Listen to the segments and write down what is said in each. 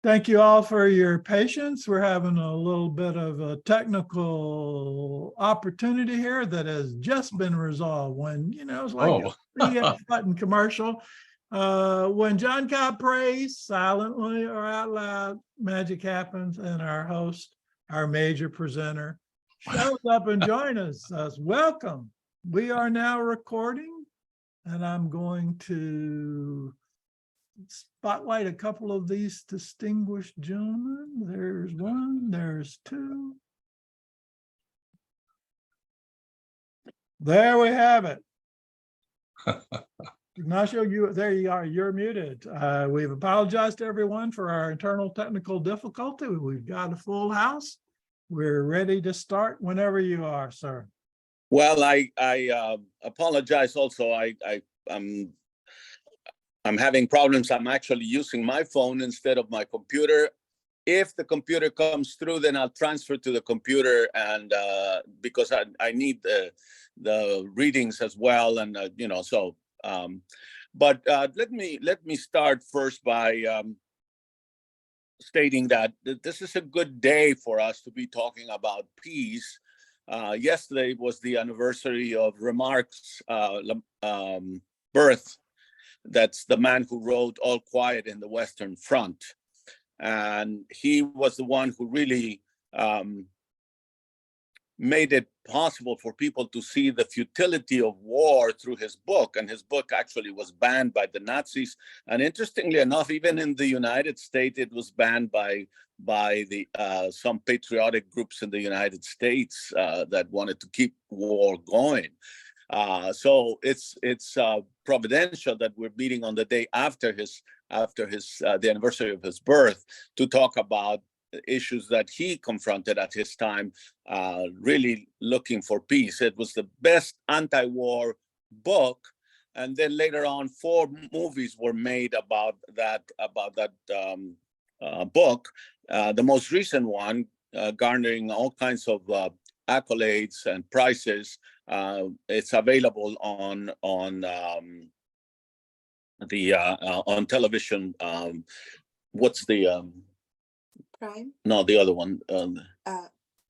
Thank you all for your patience. We're having a little bit of a technical opportunity here that has just been resolved when, it's like a button commercial. When John Cobb prays silently or out loud, magic happens and our host, our major presenter, shows up and joins us. Welcome. We are now recording and I'm going to spotlight a couple of these distinguished gentlemen. There's one, there's two. There we have it. Ignacio, there you are, you're muted. We've apologized to everyone for our internal technical difficulty. We've got a full house. We're ready to start whenever you are, sir. Well, I apologize also. I'm having problems. I'm actually using my phone instead of my computer. If the computer comes through, then I'll transfer to the computer, and because I need the readings as well, and so. But let me start first by stating that this is a good day for us to be talking about peace. Yesterday was the anniversary of Remarque's birth. That's the man who wrote All Quiet in the Western Front. And he was the one who really made it possible for people to see the futility of war through his book. And his book actually was banned by the Nazis. And interestingly enough, even in the United States, it was banned by the some patriotic groups in the United States that wanted to keep war going. So it's providential that we're meeting on the day after the anniversary of his birth to talk about issues that he confronted at his time, really looking for peace. It was the best anti-war book, and then later on 4 movies were made about that book. The most recent one garnering all kinds of accolades and prizes. It's available on television. What's the Prime? No, the other one.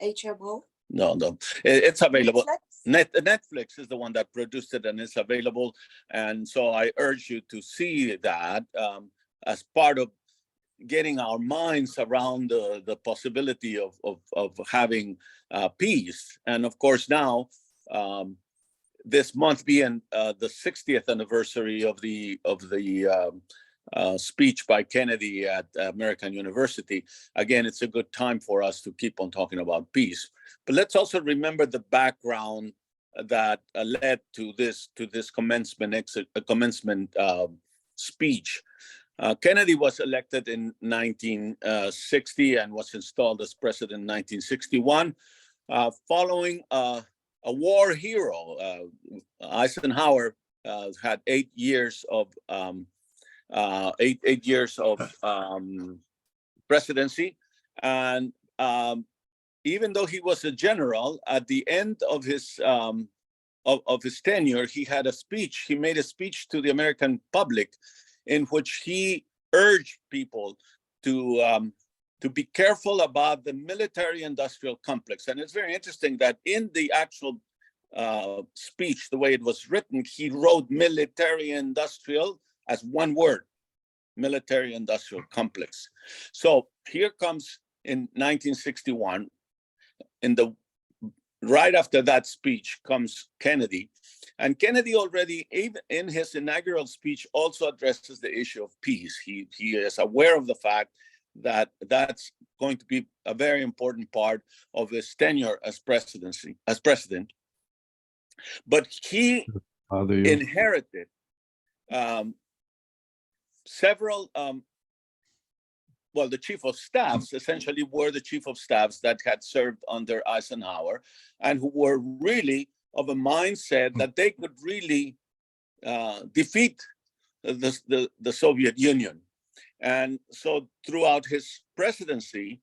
HBO? No, it's available. Netflix is the one that produced it, and it's available. And so I urge you to see that as part of getting our minds around the possibility of having peace. And of course now, this month being the 60th anniversary of the speech by Kennedy at American University, again, it's a good time for us to keep on talking about peace. But let's also remember the background that led to this commencement speech. Kennedy was elected in 1960 and was installed as president in 1961, following a war hero. Eisenhower had 8 years of presidency, and even though he was a general, at the end of his tenure, he had a speech. He made a speech to the American public, in which he urged people to be careful about the military-industrial complex. And it's very interesting that in the actual speech, the way it was written, he wrote military-industrial as one word, military-industrial complex. So here comes in 1961, right after that speech comes Kennedy. And Kennedy already, even in his inaugural speech, also addresses the issue of peace. He is aware of the fact that that's going to be a very important part of his tenure as president. But he inherited several, the chief of staffs essentially were the chief of staffs that had served under Eisenhower and who were really of a mindset that they could really defeat the Soviet Union. And so throughout his presidency,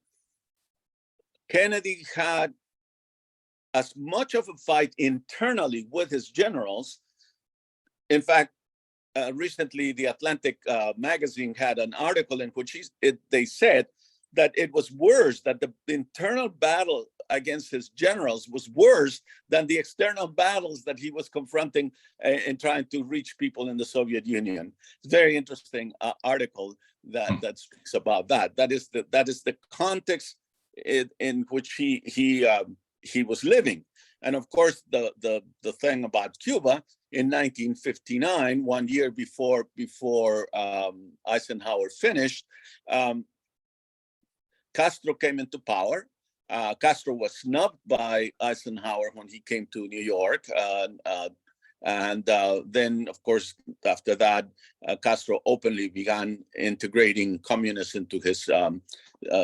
Kennedy had as much of a fight internally with his generals. In fact, recently the Atlantic magazine had an article in which they said that it was worse, that the internal battle against his generals was worse than the external battles that he was confronting in trying to reach people in the Soviet Union. It's a very interesting article that speaks about that. That is the context in which he was living. And of course, the thing about Cuba in 1959, 1 year before Eisenhower finished, Castro came into power. Castro was snubbed by Eisenhower when he came to New York. And then, of course, after that, Castro openly began integrating communists into his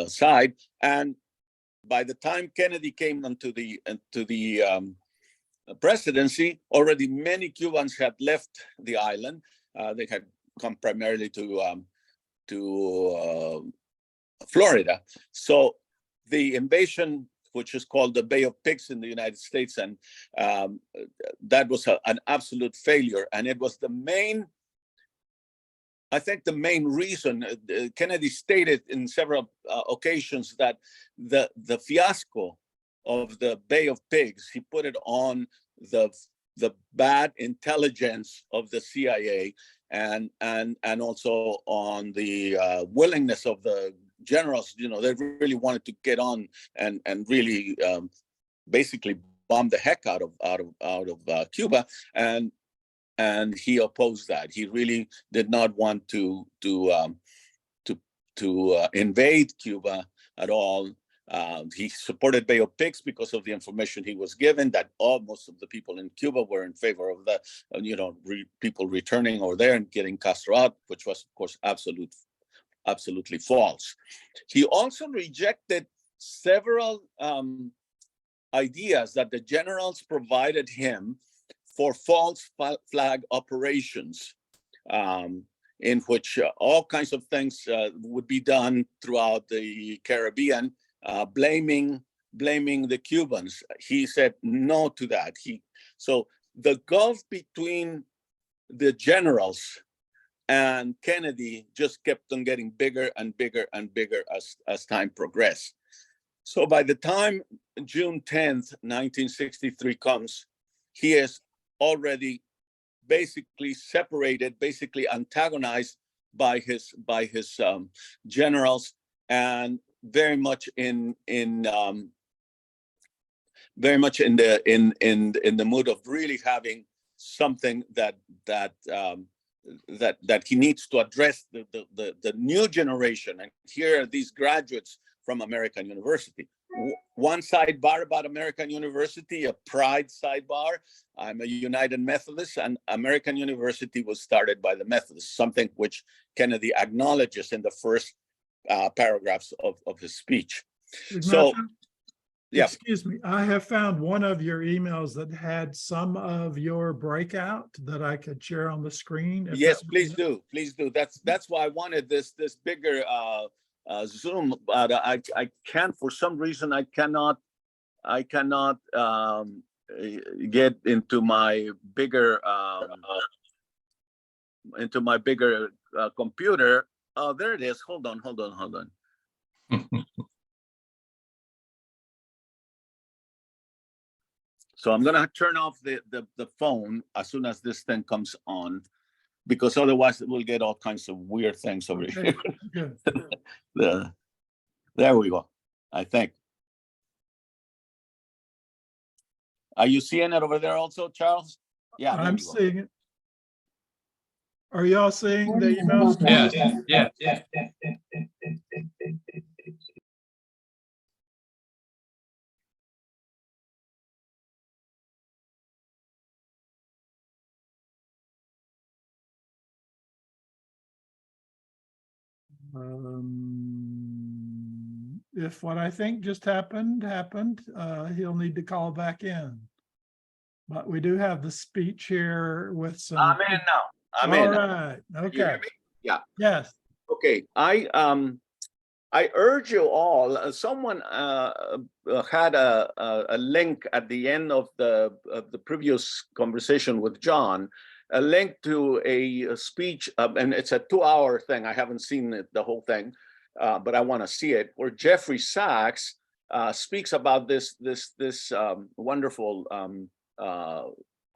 side. And by the time Kennedy came into the presidency, already many Cubans had left the island. They had come primarily to Florida. So the invasion, which is called the Bay of Pigs in the United States, and that was an absolute failure. And it was the main reason. Kennedy stated in several occasions that the fiasco of the Bay of Pigs, he put it on the bad intelligence of the CIA and also on the willingness of the generals. They really wanted to get on and really basically bomb the heck out of Cuba, and he opposed that. He really did not want to invade Cuba at all. He supported Bay of Pigs because of the information he was given that most of the people in Cuba were in favor of the, people returning over there and getting Castro out, which was, of course, absolutely false. He also rejected several ideas that the generals provided him for false flag operations, in which all kinds of things would be done throughout the Caribbean, blaming the Cubans. He said no to that. So the gulf between the generals and Kennedy just kept on getting bigger and bigger and bigger as time progressed. So by the time June 10th, 1963 comes, he is already basically separated, basically antagonized by his generals, and very much in the mood of really having something that he needs to address the new generation. And here are these graduates from American University. One sidebar about American University, a pride sidebar. I'm a United Methodist, and American University was started by the Methodists, something which Kennedy acknowledges in the first paragraphs of his speech. Ignacio, So, yeah. Excuse me, I have found one of your emails that had some of your breakout that I could share on the screen. Yes, please do. Please do. That's why I wanted this bigger Zoom, but I can't, for some reason, I cannot get into my bigger computer. Oh, there it is. Hold on. So I'm gonna turn off the phone as soon as this thing comes on, because otherwise we'll get all kinds of weird things over here. Good. There we go, I think. Are you seeing it over there also, Charles? Yeah, I'm seeing it. Are y'all seeing the emails? Yeah. If what I think just happened, he'll need to call back in. But we do have the speech here with some. I'm in now. I'm All in. right. Can you hear Okay. me? Yeah. Yes. Okay. I urge you all. Someone had a link at the end of the previous conversation with John, a link to a speech, and it's a 2-hour thing. I haven't seen the whole thing, but I want to see it, where Jeffrey Sachs speaks about this wonderful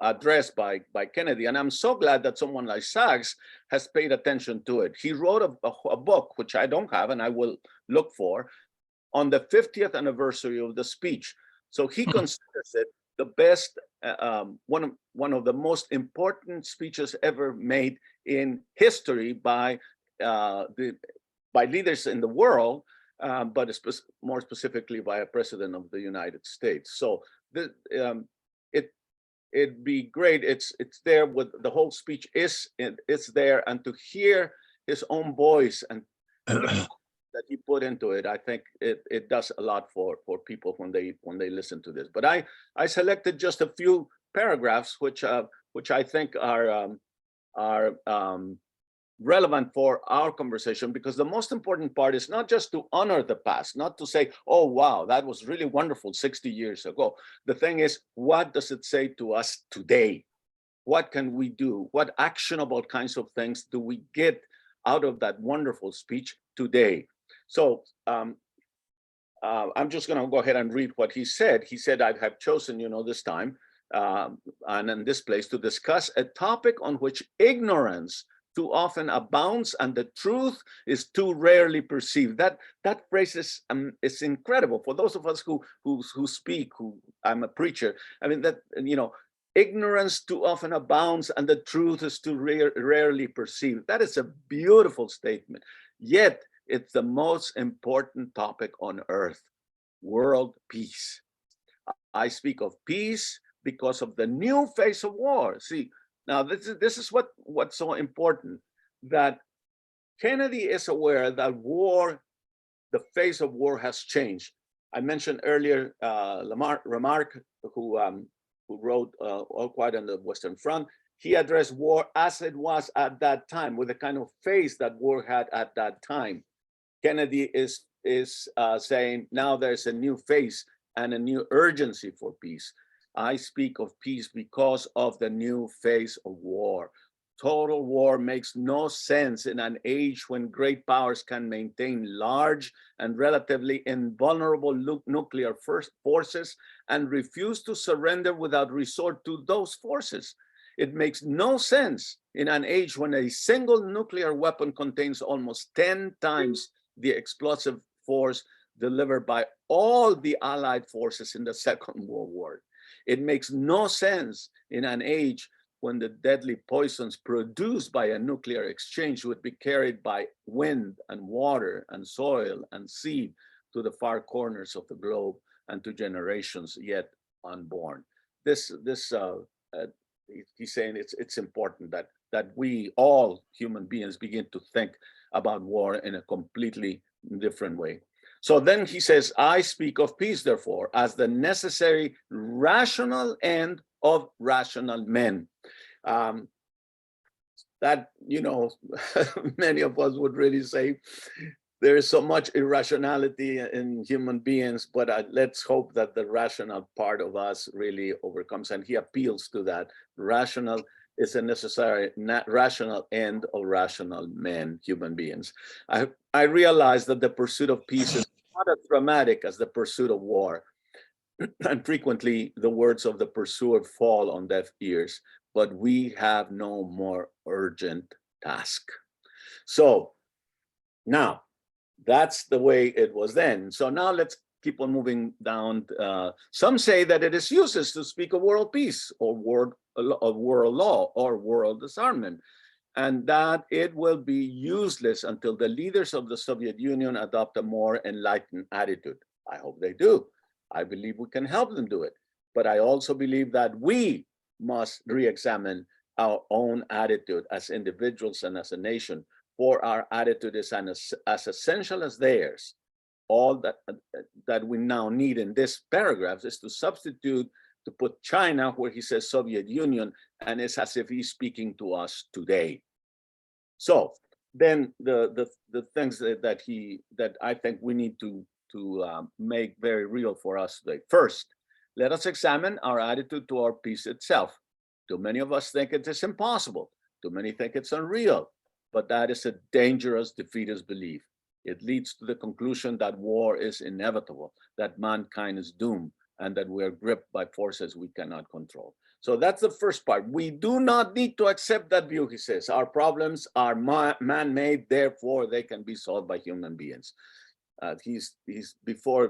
address by Kennedy. And I'm so glad that someone like Sachs has paid attention to it. He wrote a book, which I don't have, and I will look for, on the 50th anniversary of the speech. So he considers it the best, one of the most important speeches ever made in history by leaders in the world, but more specifically by a president of the United States. So it'd be great. It's there with the whole speech it's there, and to hear his own voice and that he put into it, I think it does a lot for people when they listen to this. But I selected just a few paragraphs which I think are relevant for our conversation, because the most important part is not just to honor the past, not to say, oh wow, that was really wonderful 60 years ago. The thing is, what does it say to us today? What can we do? What actionable kinds of things do we get out of that wonderful speech today? So I'm just going to go ahead and read what he said. He said, I have chosen, this time and in this place to discuss a topic on which ignorance too often abounds and the truth is too rarely perceived. That phrase is incredible for those of us who speak. I'm a preacher. I mean, that ignorance too often abounds and the truth is too rarely perceived. That is a beautiful statement. Yet it's the most important topic on earth: world peace. I speak of peace because of the new face of war. See, now this is what's so important, that Kennedy is aware that war, the face of war has changed. I mentioned earlier Remarque, who wrote All Quiet on the Western Front. He addressed war as it was at that time, with the kind of face that war had at that time. Kennedy is saying now there's a new face and a new urgency for peace. I speak of peace because of the new face of war. Total war makes no sense in an age when great powers can maintain large and relatively invulnerable nuclear forces and refuse to surrender without resort to those forces. It makes no sense in an age when a single nuclear weapon contains almost 10 times the explosive force delivered by all the Allied forces in the Second World War. It makes no sense in an age when the deadly poisons produced by a nuclear exchange would be carried by wind and water and soil and seed to the far corners of the globe and to generations yet unborn. He's saying it's important that we, all human beings, begin to think about war in a completely different way. So then he says, I speak of peace, therefore, as the necessary rational end of rational men. That, many of us would really say there is so much irrationality in human beings, but let's hope that the rational part of us really overcomes. And he appeals to that. Rational is a necessary rational end of rational men, human beings. I realize that the pursuit of peace is not as dramatic as the pursuit of war. And frequently the words of the pursuer fall on deaf ears, but we have no more urgent task. So now that's the way it was then. So now let's keep on moving down. Some say that it is useless to speak of world peace or world law or world disarmament, and that it will be useless until the leaders of the Soviet Union adopt a more enlightened attitude. I hope they do. I believe we can help them do it. But I also believe that we must re-examine our own attitude as individuals and as a nation, for our attitude is as essential as theirs. All that we now need in this paragraph is to substitute, to put China where he says Soviet Union, and it's as if he's speaking to us today. So then the things that I think we need to make very real for us today. First, let us examine our attitude to our peace itself. Too many of us think it is impossible. Too many think it's unreal. But that is a dangerous defeatist belief. It leads to the conclusion that war is inevitable, that mankind is doomed, and that we are gripped by forces we cannot control. So that's the first part. We do not need to accept that view, he says. Our problems are man-made, therefore they can be solved by human beings. He's before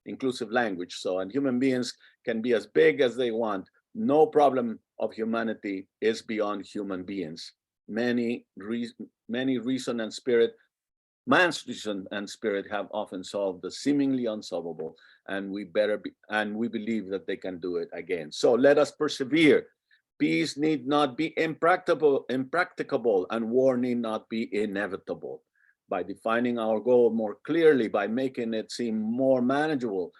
inclusive language. So, and human beings can be as big as they want. No problem of humanity is beyond human beings. Many reason and spirit, man's reason and spirit have often solved the seemingly unsolvable, and we believe that they can do it again. So let us persevere. Peace need not be impracticable, and war need not be inevitable. By defining our goal more clearly, by making it seem more manageable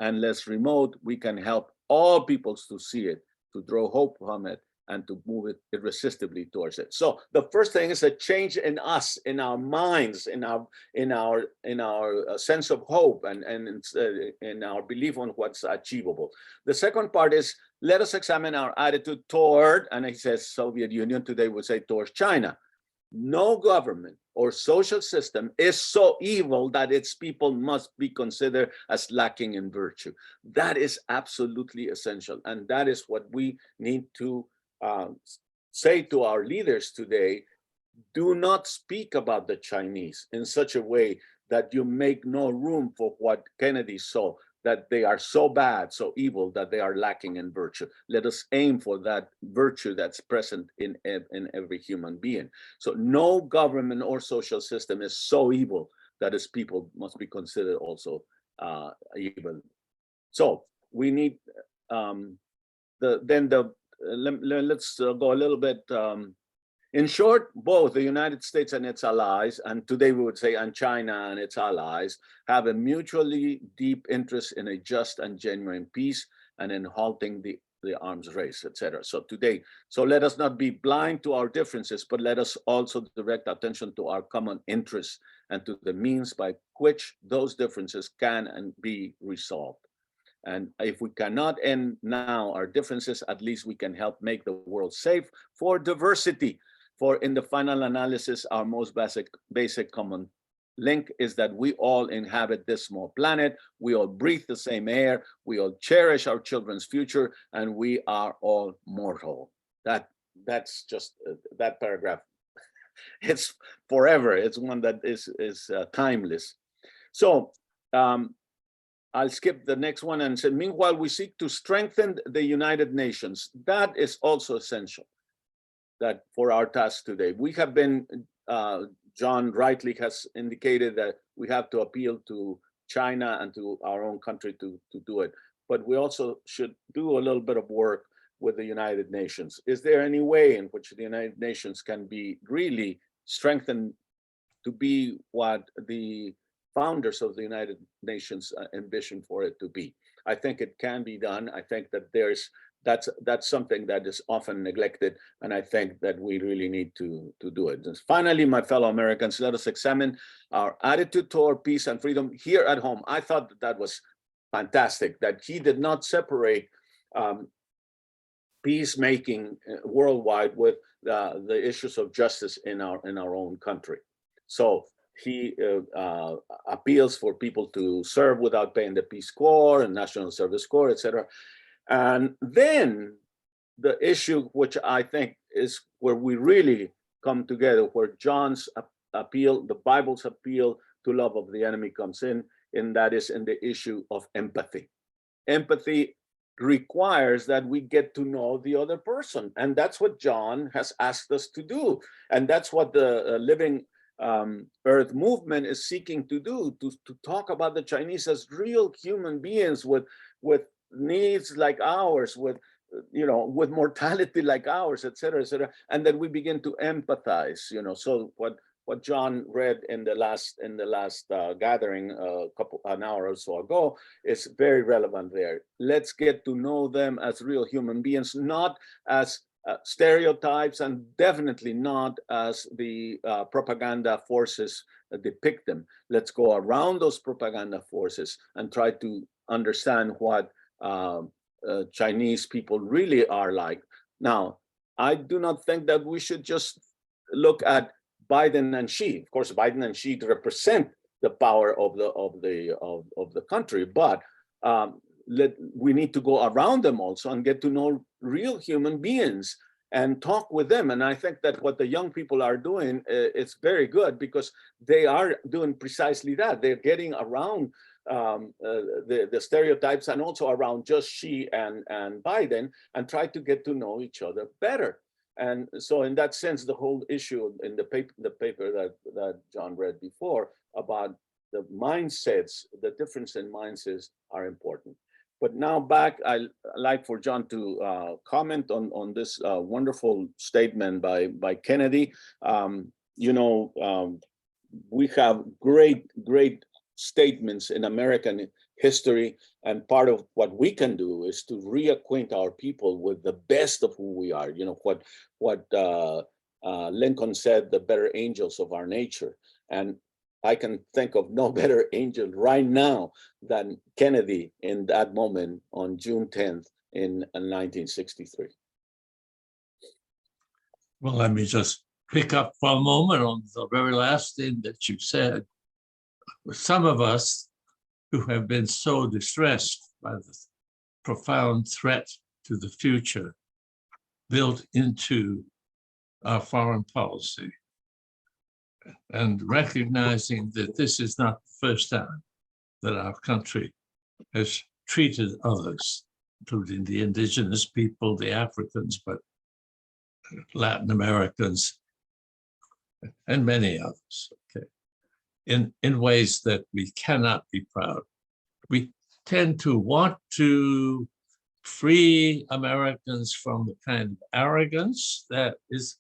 and less remote, we can help all peoples to see it, to draw hope from it, and to move it irresistibly towards it. So the first thing is a change in us, in our minds, in our sense of hope, and in our belief on what's achievable. The second part is, let us examine our attitude toward, and he says Soviet Union, today would say towards China. No government or social system is so evil that its people must be considered as lacking in virtue. That is absolutely essential. And that is what we need to say to our leaders today. Do not speak about the Chinese in such a way that you make no room for what Kennedy saw, that they are so bad, so evil, that they are lacking in virtue. Let us aim for that virtue that's present in every human being. So no government or social system is so evil that its people must be considered also evil. So we need let's go a little bit. In short, both the United States and its allies, and today we would say and China and its allies, have a mutually deep interest in a just and genuine peace and in halting the arms race, etc. So let us not be blind to our differences, but let us also direct attention to our common interests and to the means by which those differences can and be resolved. And if we cannot end now our differences, at least we can help make the world safe for diversity. For in the final analysis, our most basic common link is that we all inhabit this small planet, we all breathe the same air, we all cherish our children's future, and we are all mortal. That's just that paragraph. It's forever. It's one that is timeless. So I'll skip the next one and say, meanwhile, we seek to strengthen the United Nations. That is also essential. That for our task today, we have been, John rightly has indicated that we have to appeal to China and to our own country to do it. But we also should do a little bit of work with the United Nations. Is there any way in which the United Nations can be really strengthened to be what the founders of the United Nations envisioned for it to be? I think it can be done. I think that that's something that is often neglected, and I think that we really need to do it. And finally, my fellow Americans, let us examine our attitude toward peace and freedom here at home. I thought that was fantastic, that he did not separate peacemaking worldwide with the issues of justice in our own country. So he appeals for people to serve without paying the Peace Corps and National Service Corps, etc. And then the issue, which I think is where we really come together, where John's appeal, the Bible's appeal to love of the enemy comes in, and that is in the issue of empathy. Empathy requires that we get to know the other person, and that's what John has asked us to do, and that's what the Living Earth movement is seeking to do, to talk about the Chinese as real human beings with needs like ours, with mortality like ours, etc., and that we begin to empathize. So what John read in the last gathering an hour or so ago is very relevant there. Let's get to know them as real human beings, not as stereotypes, and definitely not as the propaganda forces depict them. Let's go around those propaganda forces and try to understand what Chinese people really are like. Now, I do not think that we should just look at Biden and Xi. Of course, Biden and Xi represent the power of the country, but we need to go around them also and get to know real human beings and talk with them. And I think that what the young people are doing is very good, because they are doing precisely that. They're getting around the stereotypes, and also around just Xi and Biden, and try to get to know each other better. And so in that sense, the whole issue in the paper that John read before about the mindsets, the difference in mindsets are important. But now back, I'd like for John to comment on this wonderful statement by Kennedy. We have great statements in American history, and part of what we can do is to reacquaint our people with the best of who we are. You know, what Lincoln said, the better angels of our nature. And I can think of no better angel right now than Kennedy in that moment on June 10th in 1963. Well, let me just pick up for a moment on the very last thing that you said. Some of us who have been so distressed by the profound threat to the future built into our foreign policy, and recognizing that this is not the first time that our country has treated others, including the indigenous people, the Africans, but Latin Americans, and many others, okay, in ways that we cannot be proud. We tend to want to free Americans from the kind of arrogance that is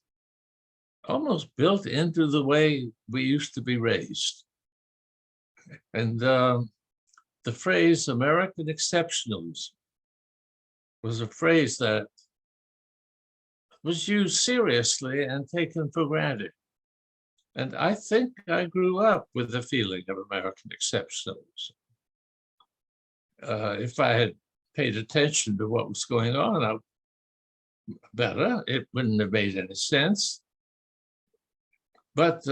almost built into the way we used to be raised. And the phrase American exceptionalism was a phrase that was used seriously and taken for granted. And I think I grew up with the feeling of American exceptionalism. If I had paid attention to what was going on better, it wouldn't have made any sense. But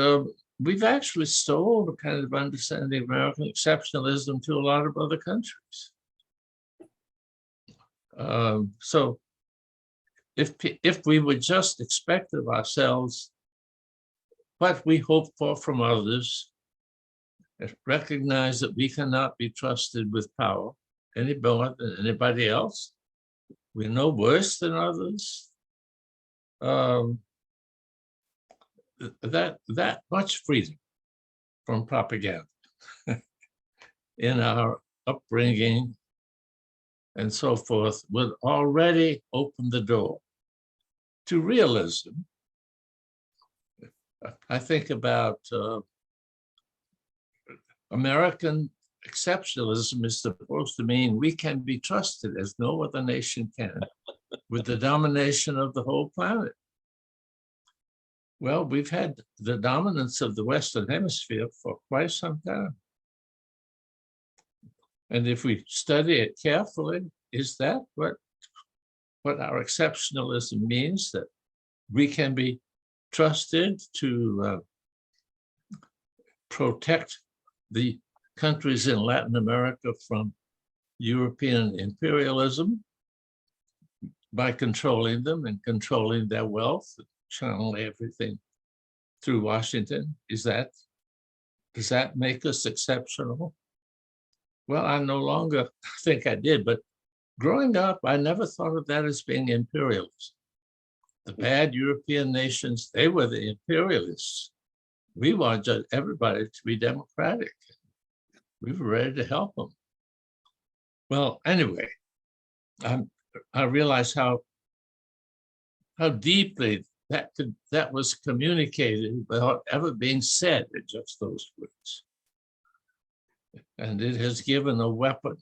we've actually stole the kind of understanding of American exceptionalism to a lot of other countries. So if we would just expect of ourselves what we hope for from others, recognize that we cannot be trusted with power any more than anybody else, we're no worse than others, that much freedom from propaganda in our upbringing and so forth would already open the door to realism. I think about American exceptionalism is supposed to mean we can be trusted as no other nation can with the domination of the whole planet. Well, we've had the dominance of the Western Hemisphere for quite some time. And if we study it carefully, is that what our exceptionalism means? That we can be trusted to protect the countries in Latin America from European imperialism by controlling them and controlling their wealth, channel everything through Washington? Does that make us exceptional? Well, I no longer think I did, but growing up, I never thought of that as being imperialism. The bad European nations, they were the imperialists. We wanted everybody to be democratic. We were ready to help them. Well, anyway, I realized how deeply that was communicated without ever being said in just those words. And it has given a weapon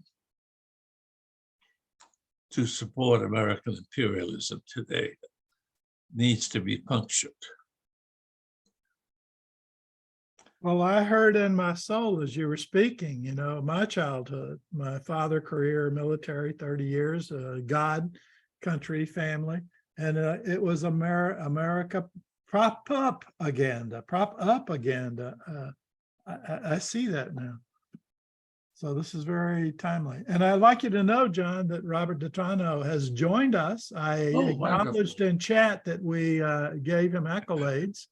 to support American imperialism today that needs to be punctured. Well, I heard in my soul as you were speaking, you know, my childhood, my father career, military, 30 years, God, country, family. And it was America prop up agenda. I see that now. So this is very timely. And I'd like you to know, John, that Robert Detrano has joined us. I Oh, acknowledged in chat that we gave him accolades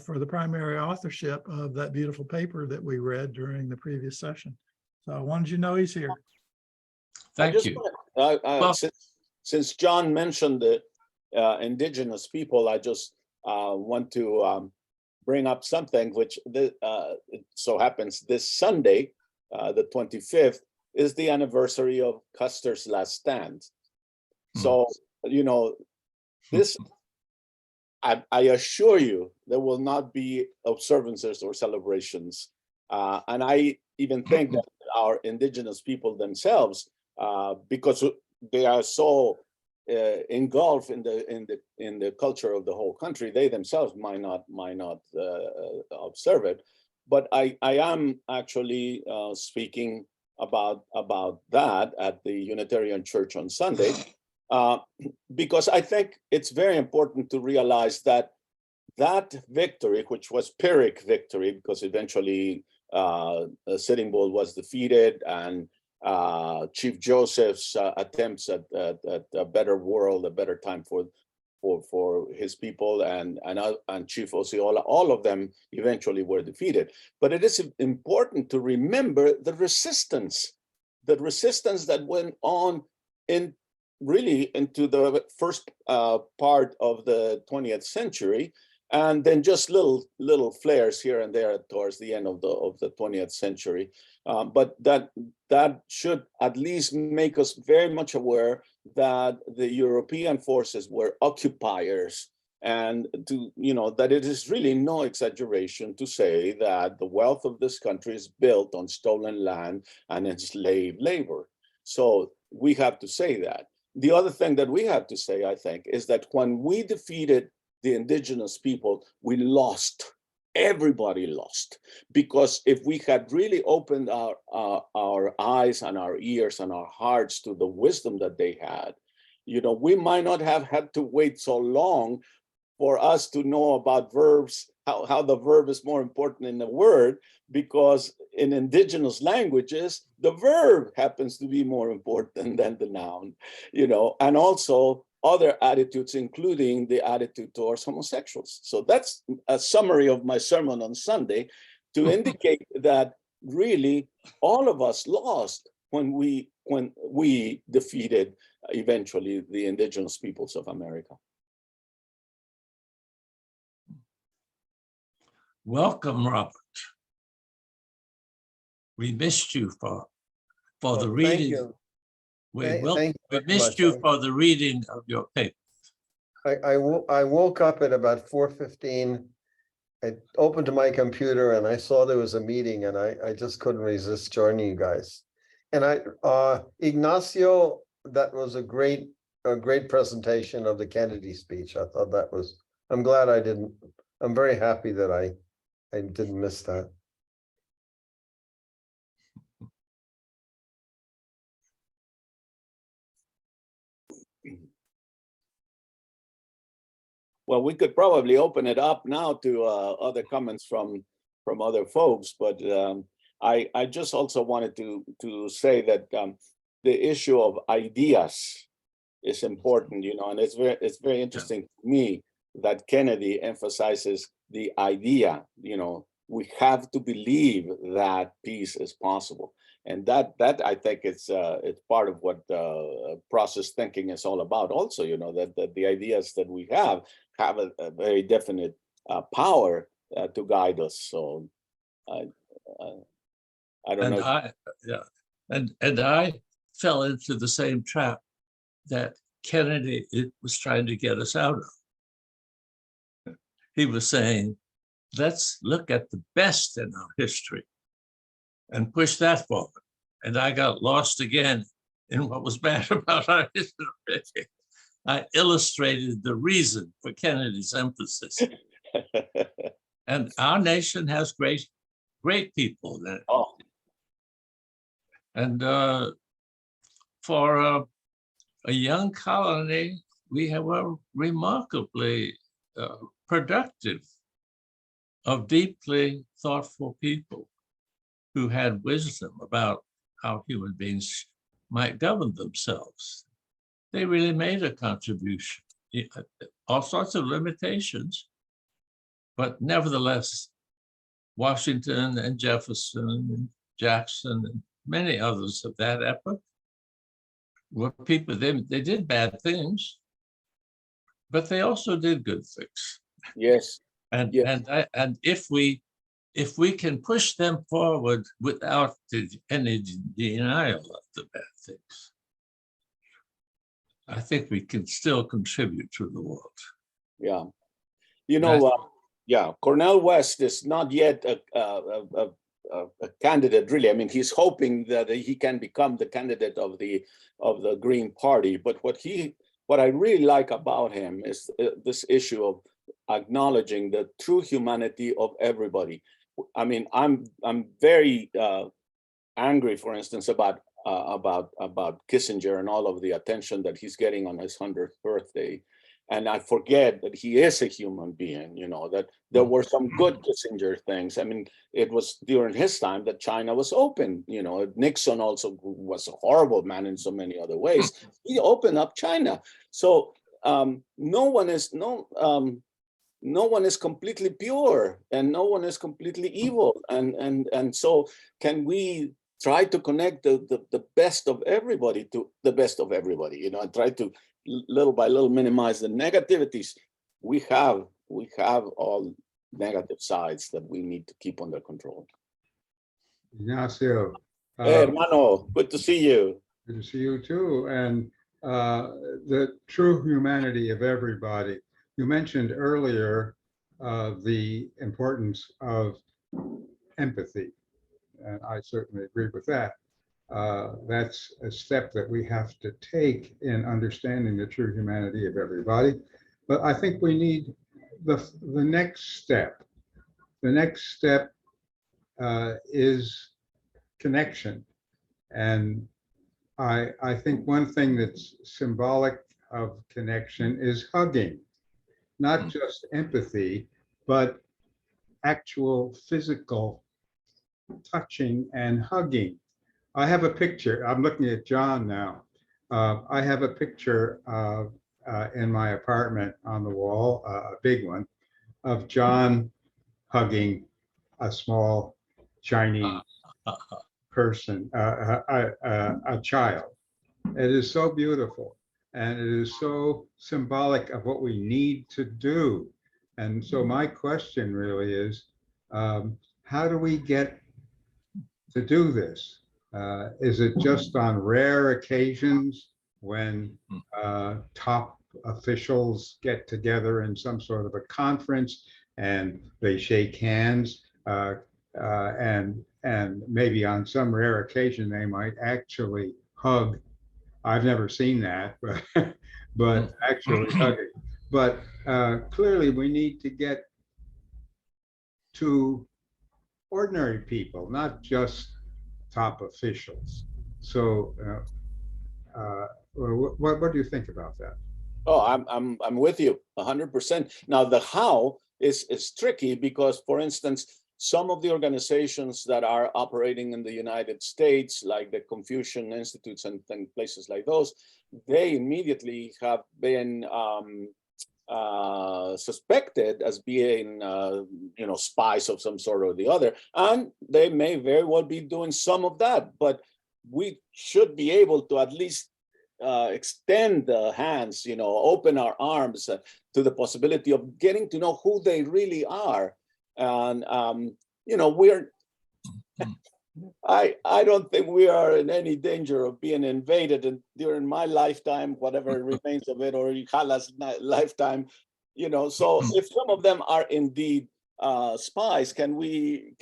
for the primary authorship of that beautiful paper that we read during the previous session. So I wanted you to know he's here. Thank you. Well, since John mentioned the indigenous people, I just want to bring up something which it so happens this Sunday, the 25th, is the anniversary of Custer's last stand. So, you know, this, I assure you, there will not be observances or celebrations. And I even think that our indigenous people themselves, because they are so engulfed in the culture of the whole country, they themselves might not observe it. But I am actually speaking about that at the Unitarian Church on Sunday, because I think it's very important to realize that that victory, which was Pyrrhic victory, because eventually Sitting Bull was defeated, and Chief Joseph's attempts at a better world, a better time for his people, and Chief Osceola, all of them eventually were defeated. But it is important to remember the resistance that went on really into the first part of the 20th century, and then just little flares here and there towards the end of the 20th century. But that should at least make us very much aware that the European forces were occupiers, and that it is really no exaggeration to say that the wealth of this country is built on stolen land and enslaved labor. So we have to say that. The other thing that we have to say, I think, is that when we defeated the indigenous people, we lost. Everybody lost, because if we had really opened our eyes and our ears and our hearts to the wisdom that they had, we might not have had to wait so long for us to know about verbs, how the verb is more important in the word, because in indigenous languages, the verb happens to be more important than the noun, and also other attitudes, including the attitude towards homosexuals. So that's a summary of my sermon on Sunday, to indicate that really all of us lost when we defeated eventually the indigenous peoples of America. Welcome, Robert. We missed you for the reading. Thank you. We missed you for the reading of your paper. I woke up at about 4:15. I opened my computer and I saw there was a meeting, and I just couldn't resist joining you guys. And Ignacio, that was a great presentation of the Kennedy speech. I thought that was, I'm glad I didn't, I'm very happy that I didn't miss that. Well, we could probably open it up now to other comments from other folks, but I just also wanted to say that the issue of ideas is important, and it's very interesting to me that Kennedy emphasizes the idea. We have to believe that peace is possible, and that I think it's part of what process thinking is all about. Also, that the ideas that we have a very definite power to guide us. So I don't know. And I fell into the same trap that Kennedy was trying to get us out of. He was saying, let's look at the best in our history and push that forward. And I got lost again in what was bad about our history. I illustrated the reason for Kennedy's emphasis. And our nation has great people in it. Oh. And for a young colony were remarkably productive, of deeply thoughtful people who had wisdom about how human beings might govern themselves. They really made a contribution, all sorts of limitations, but nevertheless, Washington and Jefferson and Jackson and many others of that epoch were people, they did bad things, but they also did good things. Yes. And Yes. and if we can push them forward without any denial of the bad things, I think we can still contribute to the world. Yeah. You know, yeah, Cornel West is not yet a candidate, really. I mean, he's hoping that he can become the candidate of the Green Party. But what I really like about him is this issue of acknowledging the true humanity of everybody. I mean, I'm very angry, for instance, about Kissinger and all of the attention that he's getting on his 100th birthday. And I forget that he is a human being, you know, that there were some good Kissinger things. I mean, it was during his time that China was open, you know. Nixon also was a horrible man in so many other ways. He opened up China. So no one is completely pure, and no one is completely evil. And so can we try to connect the best of everybody to the best of everybody, you know, and try to little by little minimize the negativities. We have all negative sides that we need to keep under control. Ignacio. Hey, hermano, good to see you. Good to see you too. And the true humanity of everybody. You mentioned earlier the importance of empathy, and I certainly agree with that. That's a step that we have to take in understanding the true humanity of everybody. But I think we need the next step. The next step is connection. And I think one thing that's symbolic of connection is hugging, not just empathy, but actual physical touching and hugging. I have a picture. I'm looking at John now. I have a picture of in my apartment on the wall, a big one, of John hugging a small Chinese person, a child. It is so beautiful, and it is so symbolic of what we need to do. And so my question really is, how do we get to do this? Is it just on rare occasions when top officials get together in some sort of a conference and they shake hands, and maybe on some rare occasion they might actually hug? I've never seen that, but actually hugging. But clearly we need to get to ordinary people, not just top officials. So what do you think about that? Oh, I'm with you 100%. Now the how is tricky because, for instance, some of the organizations that are operating in the United States, like the Confucian Institutes and places like those, they immediately have been suspected as being, you know, spies of some sort or the other, and they may very well be doing some of that. But we should be able to at least extend the hands, you know, open our arms to the possibility of getting to know who they really are. And you know, I don't think we are in any danger of being invaded. And during my lifetime, whatever remains of it, or Hala's lifetime, you know. So if some of them are indeed spies, can we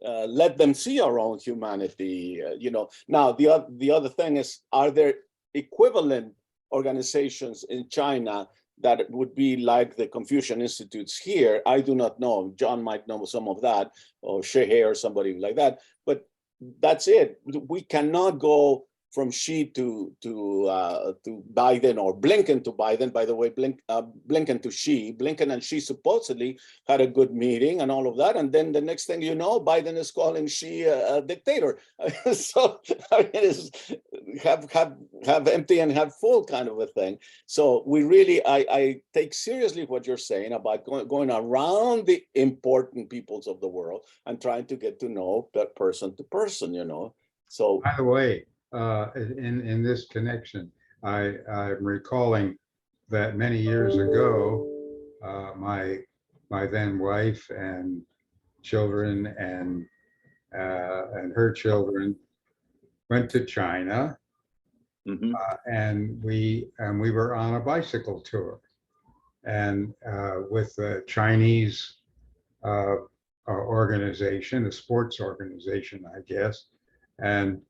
let them see our own humanity? You know. Now the other thing is, are there equivalent organizations in China that would be like the Confucian Institutes here? I do not know. John might know some of that, or Shehe or somebody like that. But that's it. We cannot go from Xi to Biden, or Blinken to Biden. By the way, Blinken to Xi. Blinken and Xi supposedly had a good meeting and all of that, and then the next thing you know, Biden is calling Xi a dictator. So I mean, it's have empty and have full kind of a thing. So we really, I take seriously what you're saying about going around the important peoples of the world and trying to get to know that person to person, you know. So by the way, in this connection, I'm recalling that many years ago, my then wife and children and her children went to China, and we were on a bicycle tour, and with the Chinese organization, a sports organization, I guess, and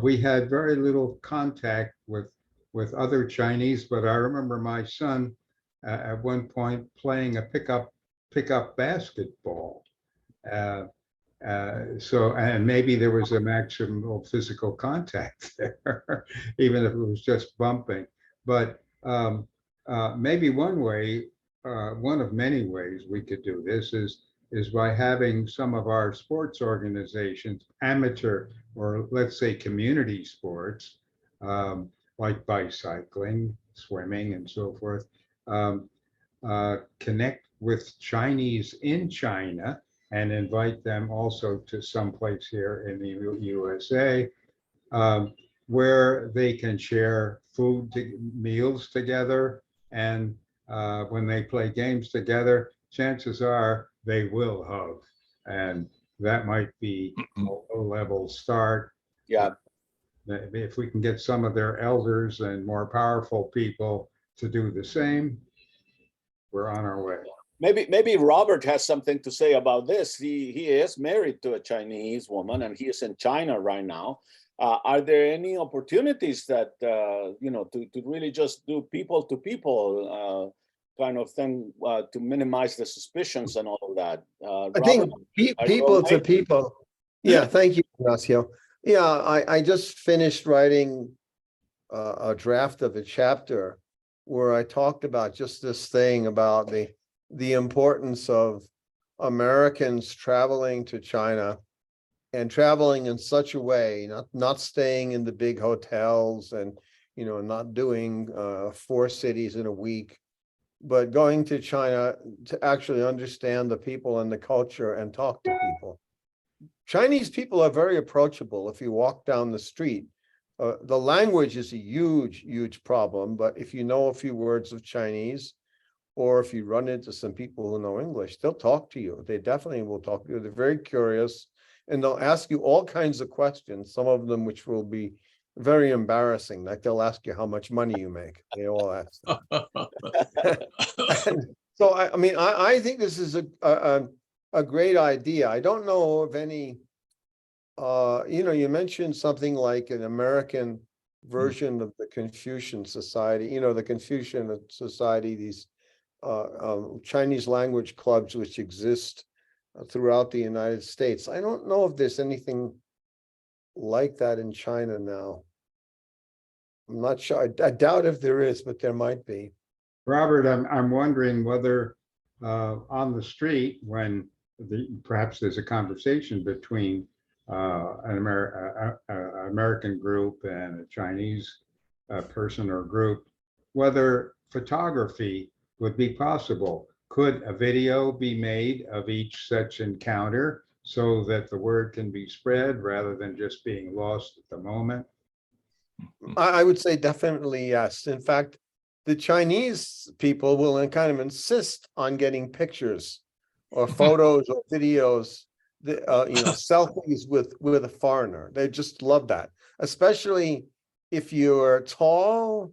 we had very little contact with other Chinese, but I remember my son at one point playing a pickup basketball. So, and maybe there was a maximum physical contact there, even if it was just bumping. But maybe one way, one of many ways we could do this is by having some of our sports organizations, amateur or let's say community sports, like bicycling, swimming, and so forth, connect with Chinese in China and invite them also to someplace here in the USA, where they can share meals together. And when they play games together, chances are they will hug. And that might be a level start. yeah. If we can get some of their elders and more powerful people to do the same, we're on our way. Maybe Robert has something to say about this. He is married to a Chinese woman, and he is in China right now. Are there any opportunities that you know, to really just do people to people kind of thing to minimize the suspicions and all of that? I think people to people. Yeah, thank you, Ignacio. Yeah, I just finished writing a draft of a chapter where I talked about just this thing about the importance of Americans traveling to China and traveling in such a way, not staying in the big hotels and, you know, not doing 4 cities in a week, but going to China to actually understand the people and the culture and talk to people. Chinese people are very approachable if you walk down the street. The language is a huge problem, but if you know a few words of Chinese, or if you run into some people who know English, they'll talk to you. They definitely will talk to you. They're very curious, and they'll ask you all kinds of questions, some of them which will be very embarrassing. Like they'll ask you how much money you make. They all ask that. So I mean, I think this is a great idea. I don't know of any, you know, you mentioned something like an American version of the Confucian Society, you know, the Confucian Society, these Chinese language clubs which exist throughout the United States. I don't know if there's anything like that in China now. I'm not sure. I doubt if there is, but there might be. Robert, I'm wondering whether on the street, when perhaps there's a conversation between an American group and a Chinese person or group, whether photography would be possible. Could a video be made of each such encounter so that the word can be spread rather than just being lost at the moment? I would say definitely yes. In fact, the Chinese people will kind of insist on getting pictures or photos or videos, you know, selfies with a foreigner. They just love that, especially if you're tall,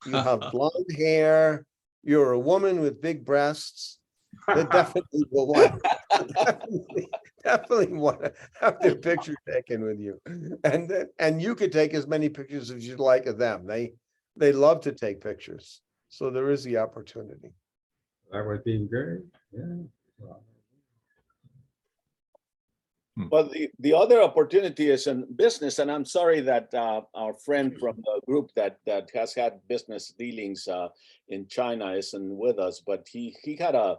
you have blonde hair, you're a woman with big breasts. They definitely will want, definitely want to have their picture taken with you, and you could take as many pictures as you'd like of them. They love to take pictures, so there is the opportunity. That would be great. Yeah. But the other opportunity is in business, and I'm sorry that our friend from the group that has had business dealings in China isn't with us, but he had a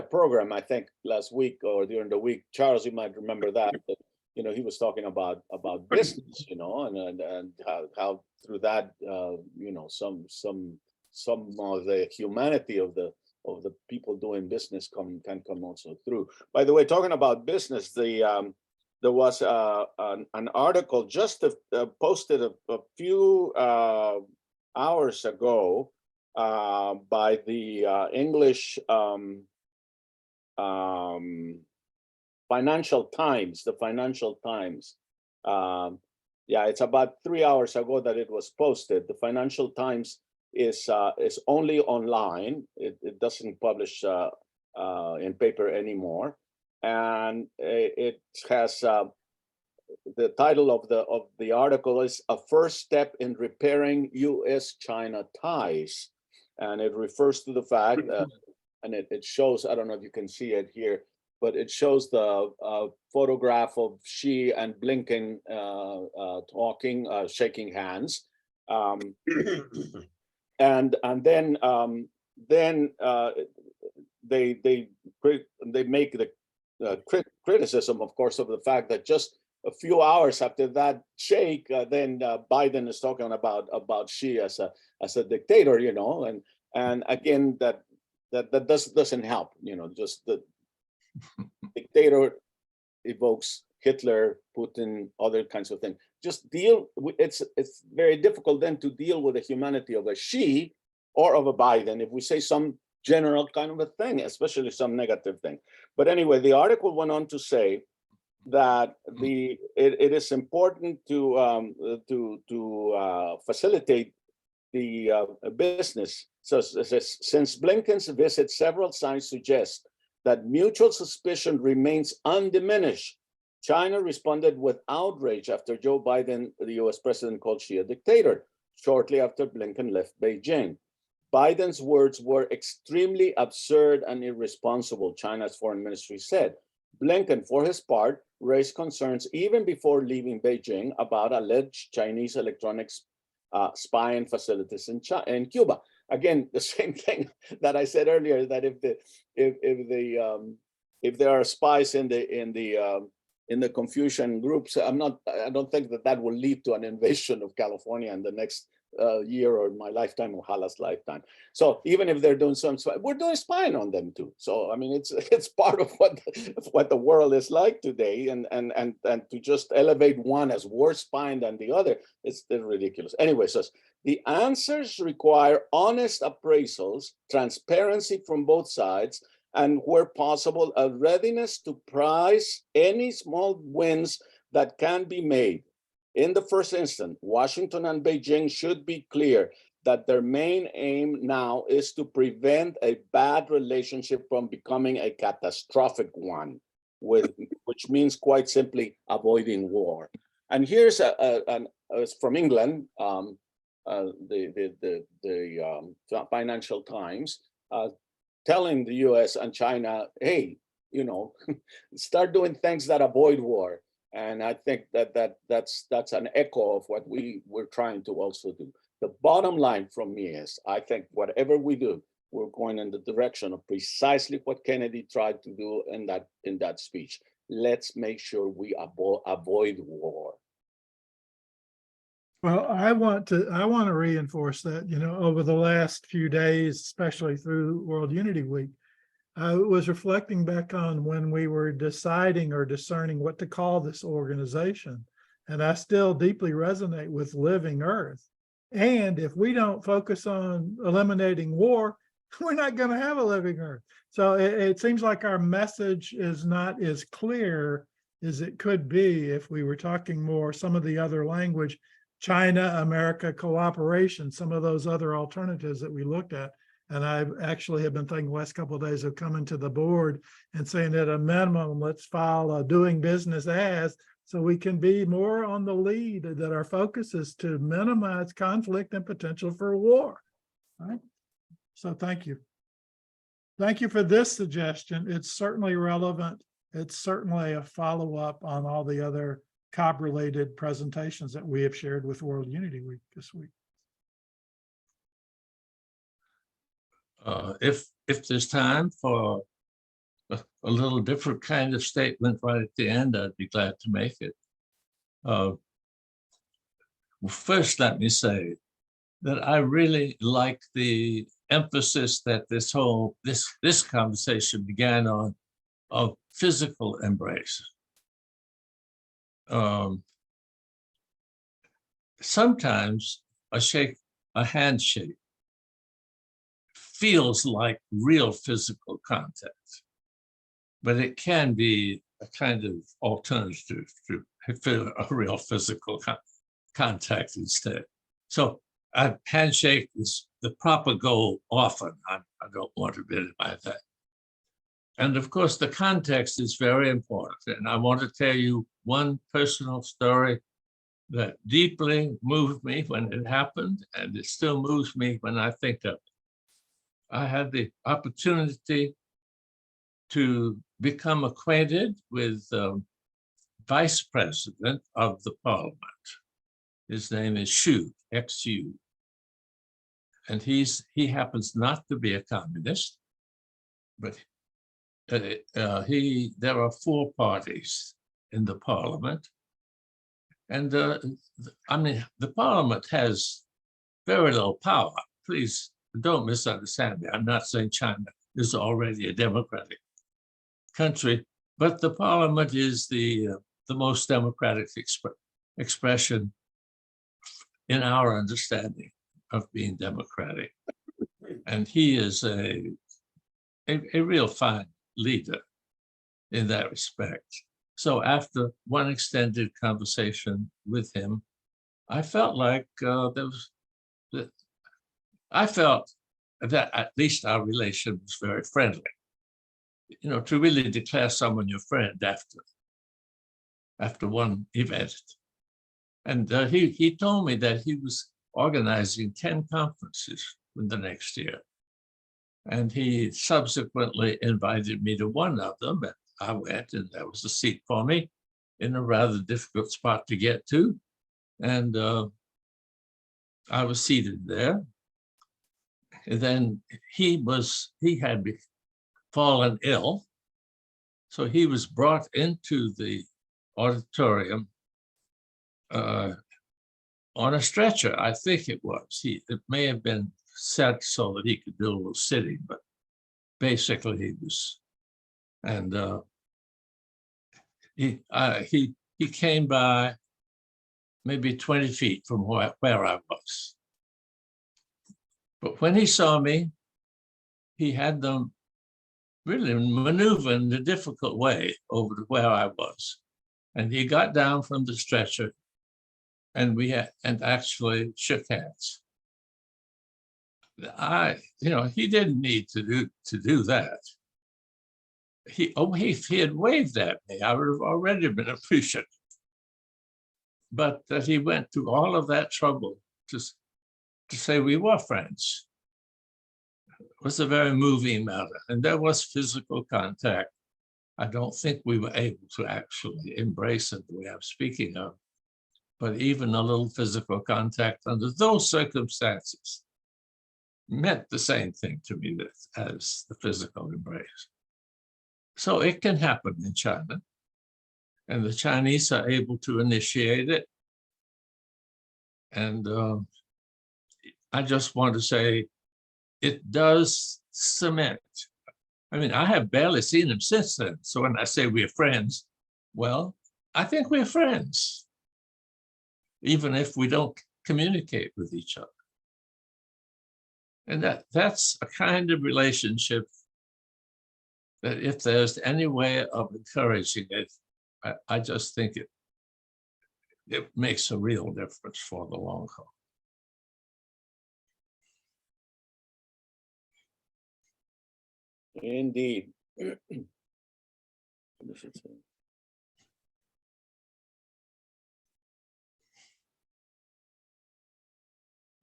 program, I think last week or during the week. Charles, you might remember that. You know, he was talking about business, you know, and how through that you know, some of the humanity of the people doing business can come also through. By the way, talking about business, there was an article just posted a few hours ago by the English Financial Times, the Financial Times. Yeah, it's about 3 hours ago that it was posted. The Financial Times is only online. It doesn't publish in paper anymore, and it has the title of the article is "A First Step in Repairing U.S.-China Ties," and it refers to the fact, and it shows, I don't know if you can see it here, but it shows the photograph of Xi and Blinken talking, shaking hands. And then they make the criticism, of course, of the fact that just a few hours after that shake, then Biden is talking about Xi as a dictator, you know, and again that doesn't help, you know. Just the dictator evokes Hitler, Putin, other kinds of things. Just deal with it's very difficult then to deal with the humanity of a Xi or of a Biden if we say some general kind of a thing, especially some negative thing. But anyway, the article went on to say that it is important to facilitate the business. So since Blinken's visit, several signs suggest that mutual suspicion remains undiminished. China responded with outrage after Joe Biden, the US president, called Xi a dictator shortly after Blinken left Beijing. Biden's words were extremely absurd and irresponsible, China's foreign ministry said. Blinken, for his part, raised concerns even before leaving Beijing about alleged Chinese electronics spying facilities in Cuba. Again, the same thing that I said earlier, that if there are spies in the Confucian groups, I don't think that will lead to an invasion of California in the next year or my lifetime or Hala's lifetime. So even if they're doing some spying, we're doing spying on them too. So I mean, it's part of what the world is like today, and to just elevate one as worse spying than the other, it's ridiculous. Anyway, so the answers require honest appraisals, transparency from both sides, and where possible, a readiness to prize any small wins that can be made. In the first instance, Washington and Beijing should be clear that their main aim now is to prevent a bad relationship from becoming a catastrophic one, which means quite simply avoiding war. And here's from England, the Financial Times, telling the US and China, hey, you know, start doing things that avoid war. And I think that's an echo of what we're trying to also do. The bottom line from me is, I think whatever we do, we're going in the direction of precisely what Kennedy tried to do in that speech. Let's make sure we avoid war. Well, I want to reinforce that, you know, over the last few days, especially through World Unity Week, I was reflecting back on when we were deciding or discerning what to call this organization. And I still deeply resonate with Living Earth. And if we don't focus on eliminating war, we're not going to have a living Earth. So it seems like our message is not as clear as it could be if we were talking more some of the other language, China, America, cooperation, some of those other alternatives that we looked at. And I actually have been thinking the last couple of days of coming to the board and saying at a minimum, let's file a doing business as, so we can be more on the lead, that our focus is to minimize conflict and potential for war. All right. So thank you. Thank you for this suggestion. It's certainly relevant it's certainly a follow-up on all the other Cobb-related presentations that we have shared with World Unity Week this week. If there's time for a little different kind of statement right at the end, I'd be glad to make it. Well, first, let me say that I really like the emphasis that this conversation began on of physical embrace. Sometimes a handshake feels like real physical contact, but it can be a kind of alternative to a real physical contact instead. So a handshake is the proper goal often. I don't want to minimize that. And of course, the context is very important. And I want to tell you one personal story that deeply moved me when it happened, and it still moves me when I think of it. I had the opportunity to become acquainted with the vice president of the parliament. His name is Xu, X-U. And he happens not to be a communist, but there are 4 parties in the parliament. And I mean, the parliament has very little power. Please don't misunderstand me. I'm not saying China is already a democratic country, but the parliament is the most democratic expression in our understanding of being democratic. And he is a real fine leader in that respect. So after one extended conversation with him, I felt like I felt that at least our relation was very friendly. You know, to really declare someone your friend after one event. And he told me that he was organizing 10 conferences in the next year. And he subsequently invited me to one of them, and I went, and there was a seat for me in a rather difficult spot to get to. And I was seated there. And then he had fallen ill. So he was brought into the auditorium on a stretcher, I think it was. It may have been set so that he could do a little sitting, but basically he was, and he came by maybe 20 feet from where I was. But when he saw me, he had them really maneuver in a difficult way over to where I was. And he got down from the stretcher and actually shook hands. He didn't need to do that. He had waved at me, I would have already been appreciative. But that he went through all of that trouble to say we were friends was a very moving matter. And there was physical contact. I don't think we were able to actually embrace it the way I'm speaking of, but even a little physical contact under those circumstances meant the same thing to me as the physical embrace. So it can happen in China, and the Chinese are able to initiate it. And I just want to say, it does cement. I mean, I have barely seen him since then. So when I say we're friends, well, I think we're friends, even if we don't communicate with each other. And that's a kind of relationship that if there's any way of encouraging it, I just think it makes a real difference for the long haul. Indeed.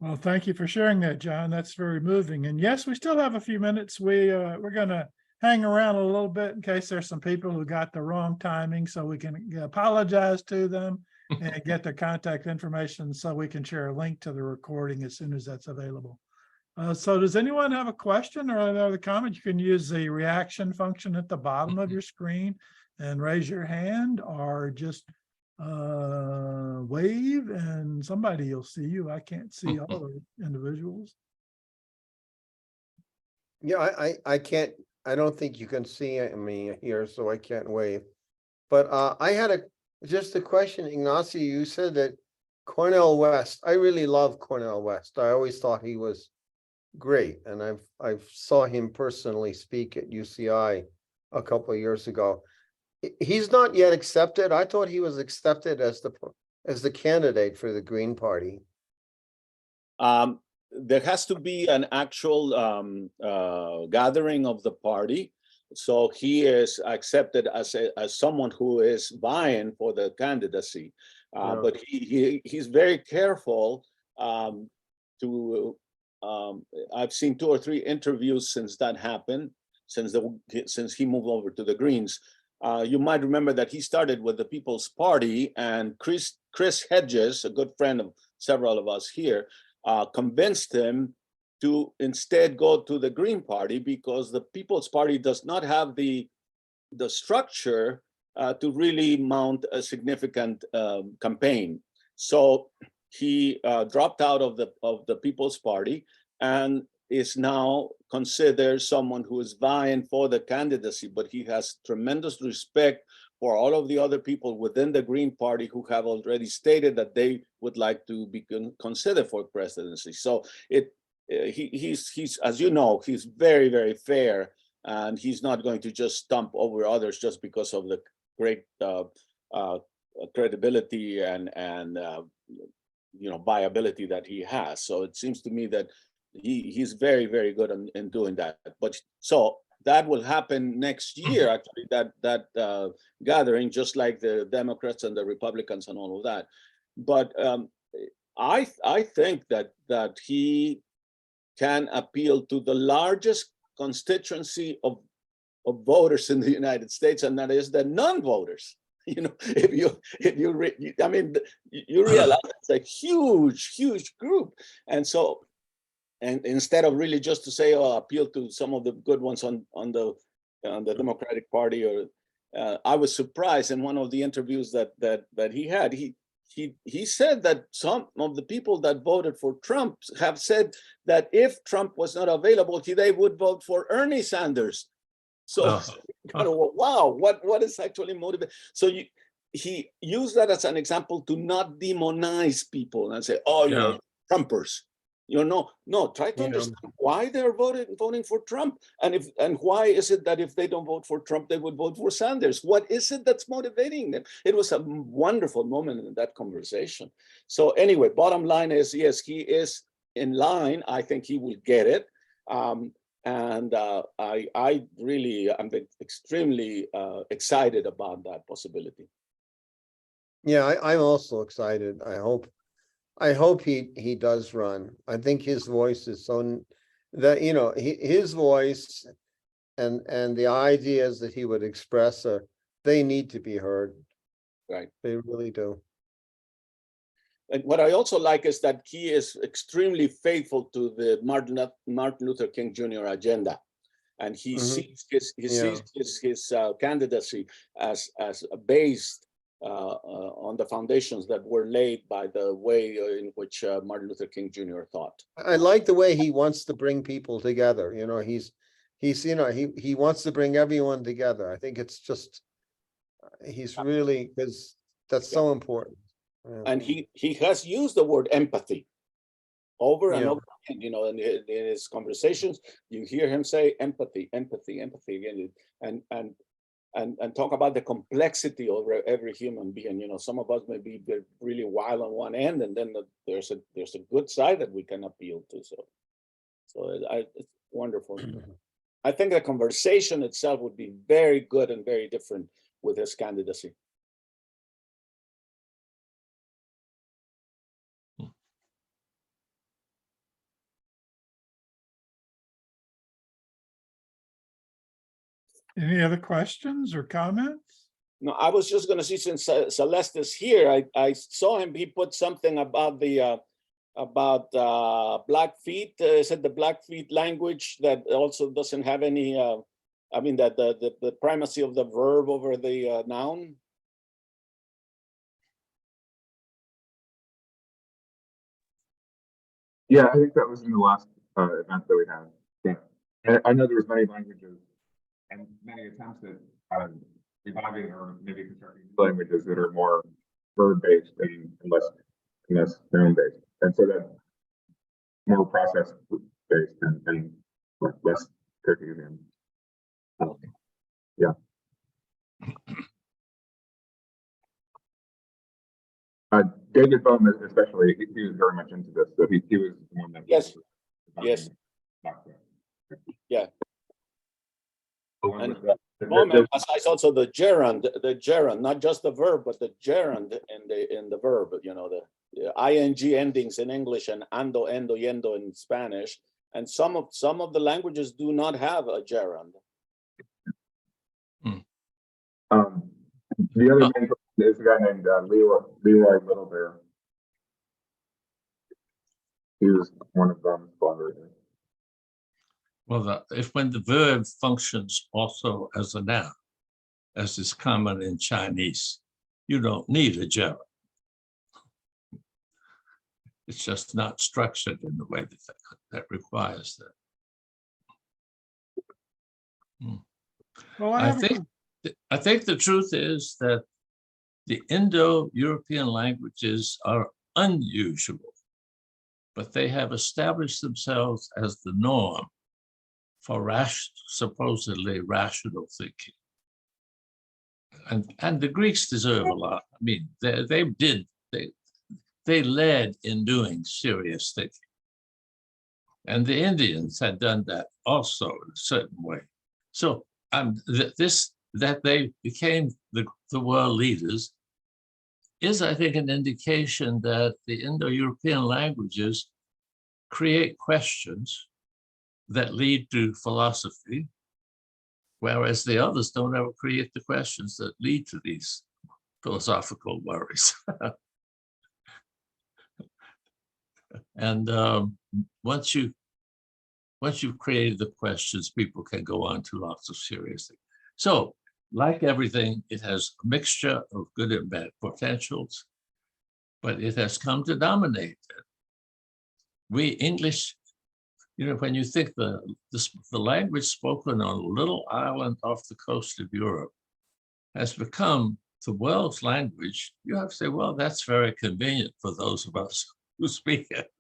Well, thank you for sharing that, John. That's very moving. And yes, we still have a few minutes. We're going to hang around a little bit in case there's some people who got the wrong timing, so we can apologize to them and get their contact information so we can share a link to the recording as soon as that's available. So does anyone have a question or another comment? You can use the reaction function at the bottom of your screen and raise your hand, or just wave and somebody will see you. I can't see all the individuals. Yeah, I can't, I don't think you can see me here, so I can't wave. But I had just a question, Ignacio. You said that Cornel West, I really love Cornel West. I always thought he was great, and I've saw him personally speak at UCI a couple of years ago. He's not yet accepted. I thought he was accepted as the candidate for the Green Party. There has to be an actual gathering of the party. So he is accepted as someone who is vying for the candidacy. Yeah. But he's very careful to, I've seen 2 or 3 interviews since that happened, since he moved over to the Greens. You might remember that he started with the People's Party, and Chris Hedges, a good friend of several of us here, convinced him to instead go to the Green Party, because the People's Party does not have the structure to really mount a significant campaign. So he dropped out of the People's Party and is now considered someone who is vying for the candidacy, but he has tremendous respect for all of the other people within the Green Party who have already stated that they would like to be considered for presidency. So he's, as you know, he's very, very fair, and he's not going to just stump over others just because of the great credibility and viability that he has. So it seems to me that he's very, very good in doing that. But so that will happen next year, actually, that gathering, just like the Democrats and the Republicans and all of that. But I think that he can appeal to the largest constituency of voters in the United States, and that is the non-voters. If you realize it's a huge group. And so, and instead of really just to say, oh, appeal to some of the good ones on the Democratic Party, or I was surprised in one of the interviews that he had. He said that some of the people that voted for Trump have said that if Trump was not available, they would vote for Ernie Sanders. So, wow, what is actually motivated? So he used that as an example to not demonize people and say, oh, Trumpers. No, try to understand why they're voting for Trump, and why is it that if they don't vote for Trump, they would vote for Sanders? What is it that's motivating them? It was a wonderful moment in that conversation. So anyway, bottom line is, yes, he is in line. I think he will get it. And I really am extremely excited about that possibility. Yeah, I'm also excited. I hope he does run. I think his voice is so that his voice and the ideas that he would express they need to be heard. Right. They really do. And what I also like is that he is extremely faithful to the Martin Luther King Jr. agenda, and he sees his candidacy as based on the foundations that were laid by the way in which Martin Luther King Jr. thought. I like the way he wants to bring people together. He wants to bring everyone together. I think it's just he's really, because that's so important. And he has used the word empathy over and over again. In his conversations, you hear him say empathy again, and talk about the complexity of every human being. Some of us may be really wild on one end, and then there's a good side that we can appeal to. So it's wonderful. I think the conversation itself would be very good and very different with his candidacy. Any other questions or comments? No, I was just going to see, since Celeste is here, I saw him. He put something about the Blackfeet. Is it the Blackfeet language that also doesn't have any? I mean, that the primacy of the verb over the noun. Yeah, I think that was in the last event that we had. Yeah, and I know there was many languages and many attempts at reviving or maybe constructing languages that are more verb-based and less noun-based, and so that more process-based and less cooking and yeah. David Bowman, especially, he was very much into this. So he was the one that Yes. was Yes. Yeah. And Bowman emphasized also the gerund, not just the verb, but the gerund in the verb. You know, the ing endings in English and ando, endo, yendo in Spanish, and some of the languages do not have a gerund. The other main person is a guy named Leroy Little Bear. He was one of them collaborators. Well, when the verb functions also as a noun, as is common in Chinese, you don't need a gerund. It's just not structured in the way that requires that. Well, I think the truth is that the Indo-European languages are unusual, but they have established themselves as the norm for supposedly rational thinking. And the Greeks deserve a lot. I mean, they led in doing serious thinking. And the Indians had done that also in a certain way. So that they became the world leaders is, I think, an indication that the Indo-European languages create questions that lead to philosophy, whereas the others don't ever create the questions that lead to these philosophical worries. And once you've created the questions, people can go on to lots of serious things. So, like everything, it has a mixture of good and bad potentials, but it has come to dominate. We English, you know, when you think the language spoken on a little island off the coast of Europe has become the world's language, you have to say, well, that's very convenient for those of us who speak it.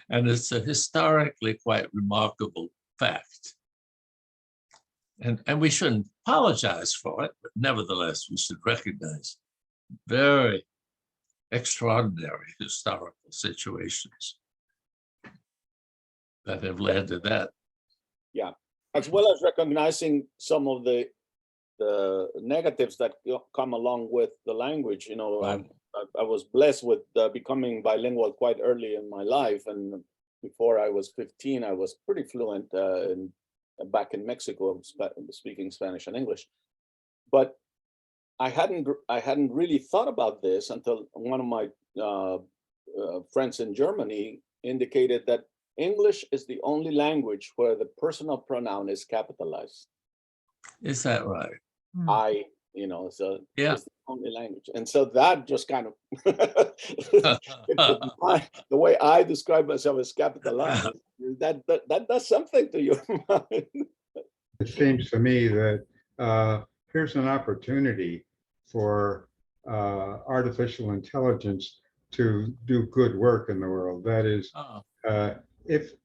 And it's a historically quite remarkable fact. And we shouldn't apologize for it, but nevertheless, we should recognize very extraordinary historical situations that have led to that. Yeah, as well as recognizing some of the negatives that come along with the language. You know, I was blessed with becoming bilingual quite early in my life, and before I was 15, I was pretty fluent back in Mexico, speaking Spanish and English. But I hadn't really thought about this until one of my friends in Germany indicated that English is the only language where the personal pronoun is capitalized. Is that right? I, you know, so yeah, it's the only language, and so that just kind of the way I describe myself as capitalized. That does something to your mind. It seems to me that here's an opportunity for artificial intelligence to do good work in the world. That is, if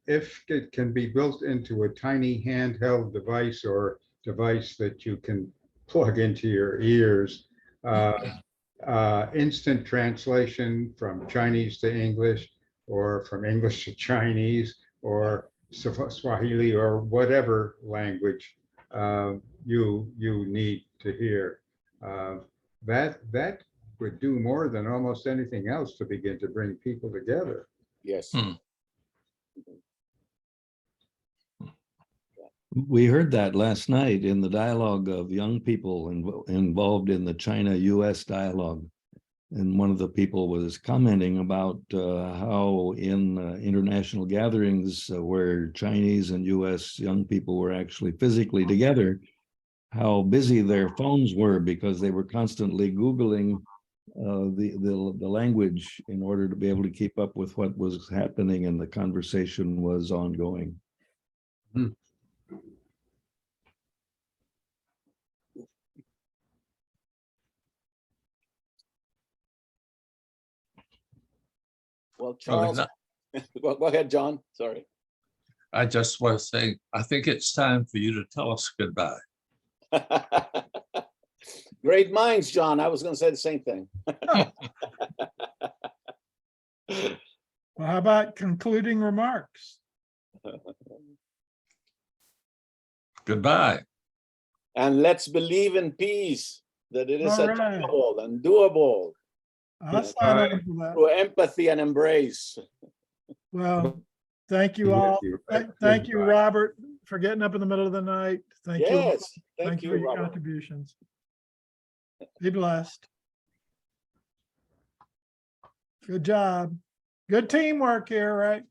it can be built into a tiny handheld device or device that you can plug into your ears, instant translation from Chinese to English, or from English to Chinese, or Swahili, or whatever language you need to hear. That would do more than almost anything else to begin to bring people together. Yes. We heard that last night in the dialogue of young people involved in the China-US dialogue. And one of the people was commenting about how in international gatherings where Chinese and US young people were actually physically together, how busy their phones were because they were constantly Googling the language in order to be able to keep up with what was happening, and the conversation was ongoing. Well, Charles, well, go ahead, John. Sorry. I just want to say, I think it's time for you to tell us goodbye. Great minds, John. I was going to say the same thing. Well, how about concluding remarks? Goodbye. And let's believe in peace, that it is All right. achievable and doable I'll sign on for that. through empathy and embrace. Well, thank you all. Thank you, Robert, for getting up in the middle of the night. Thank you. Yes, thank for you, your Robert. contributions. Be blessed. Good job. Good teamwork here, right?